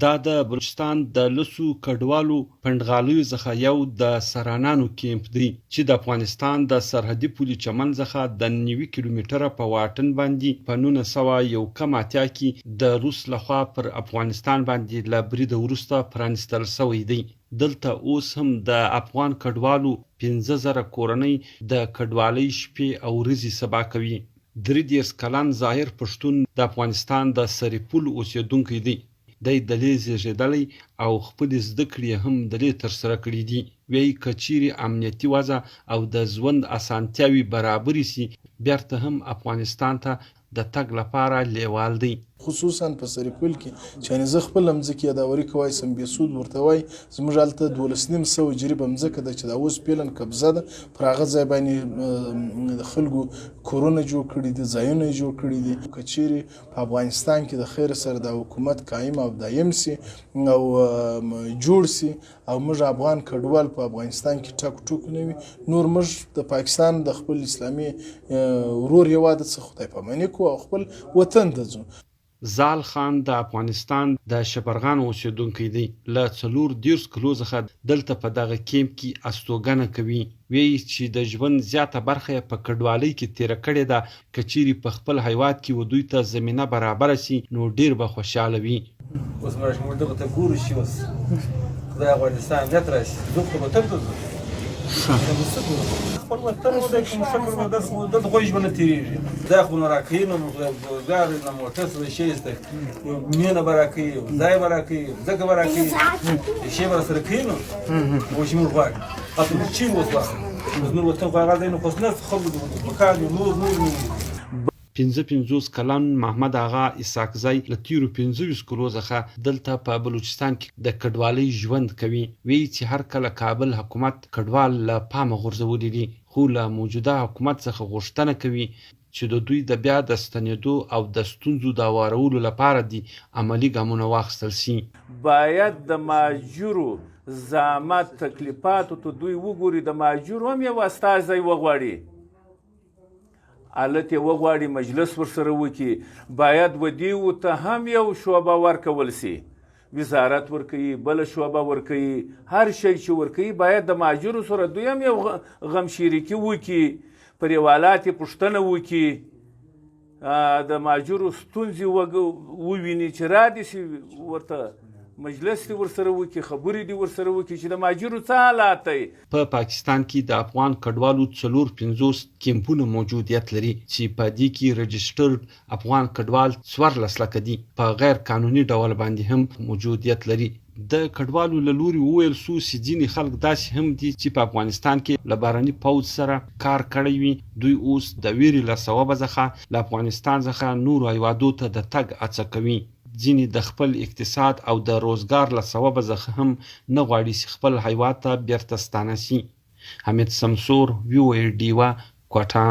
دا د بلوچستان د لسو کډوالو پنډغالیو څخه یو د سرانانو کیمپ دی چې د افغانستان د سرحدي پولې چمن څخه د 90 کیلومتره په واټن باندې په 1981 کې د روس لخوا پر افغانستان باندې له برید وروسته پرانستل شوی دی. دلته اوس هم د افغان کډوالو 15,000 کورنۍ د کډوالۍ شپې او ورځې سبا کوي. 33 کلن ظاهر پښتون د افغانستان د سرپل اوسیدونکی دی. د دلې زیږیدلی او خپل زده کړې هم دلې تر سره کړې دي. وی کچيري امنیتي وضع او د ژوند اسانتیاوي برابرې سي بېرته هم افغانستان ته د تګ لپاره لیوال دی. خصوصا په سرپل کې چې زه خپل مځکه یادوري کوي سم به سود ورته وای زموږ حالت 12.5 جریبه مځکه د چې دا اوس پیلن قبضه ده پر هغه ځای باندې د خلکو کورونه جوړ کړي دي ځایونه جوړ کړي دي. کچيري په افغانستان کې د خیر سره د حکومت قائم او دایم سي او جوړ سي او موږ افغان کډوال په افغانستان کې ټاک ټوک نه وي نور موږ د پاکستان د خپل اسلامي ورور هېواد څخه خدای پاماني کو او خپل وطن ته ځو. زال خان د افغانستان د شبرغان اوسیدونکی دی. له 40 کلو څخه دلته په دغه کیمپ کې استوګنه کوي. وی چې د ژوند زیاته برخه په کډوالۍ کې تیر کړې ده. کچيري په خپل هېواد کې ودوی ته زمينه برابر سي نو ډیر به خوشاله وي. اوس موږ دغه ته ګورو شي اوس خدای افغانستان دې ترسي زه خو به تر خپل وطن و د کوم څه د خوښ ونه تیریږي دا خو نه راکې نو ګار نه موټر سره شي است مینه برکې ځای برکې ځکه برکې شي بر سره کینو و چې موږ غواړو اته چې وځه نو وطن خو هغه دینه خو نه خلک وکړي نور 55 کلن محمد آغا اسحاقزی له تیرو 15 کلو څخه دلته په بلوچستان کې د کډوالۍ ژوند کوي. وی چې هر کله کابل حکومت کډوال له پامه غورځولي دي خو له موجوده حکومت څخه غوښتنه کوي چې د دوی د بیا د ستنېدو او د ستونزو د هوارولو لپاره دي عملی ګامونه واخیستل سي. باید د ماجورو زحمت تکلیفاتو ته دوی وګوري. د ماجورو هم یو استازی وغواړي حالت یې وغواړي مجلس ورسره وکړي. باید ودیو ته هم یو شعبه ورکول سي وزارت ورکوي بله شعبه ورکوي هر شی چې ورکوي باید د ماجورو سره دوی هم یو غم شریکي وکړي پر یو حالات یې پوښتنه وکړي د ماجورو ستونزې وویني چې را دي سي ورته مجلس دی ورسره وکړي خبرې دی ورسره وکړي چې د ماجورو څه حالات دی. په پاکستان کې د افغان کډوالو 450 کیمپونه موجودیت لري چې په دې کې رجسټرډ افغان کډوال 14 لکه دي. په غیر قانوني ډول باندې هم موجودیت لري. د کډوالو له لوري وویل سو چې ځینې خلک داسې هم دي چې په افغانستان کې له بهرني پوځ سره کار کړی وي. دوی اوس د ویرې له سببه څخه له افغانستان څخه نورو هېوادو ته د تګ هڅه کوي. ځینې د خپل اقتصاد او د روزګار له سببه څخه هم نه غواړي چې خپل هېواد ته بېرته ستانه سي. حمید سمسور ویډیو کوټه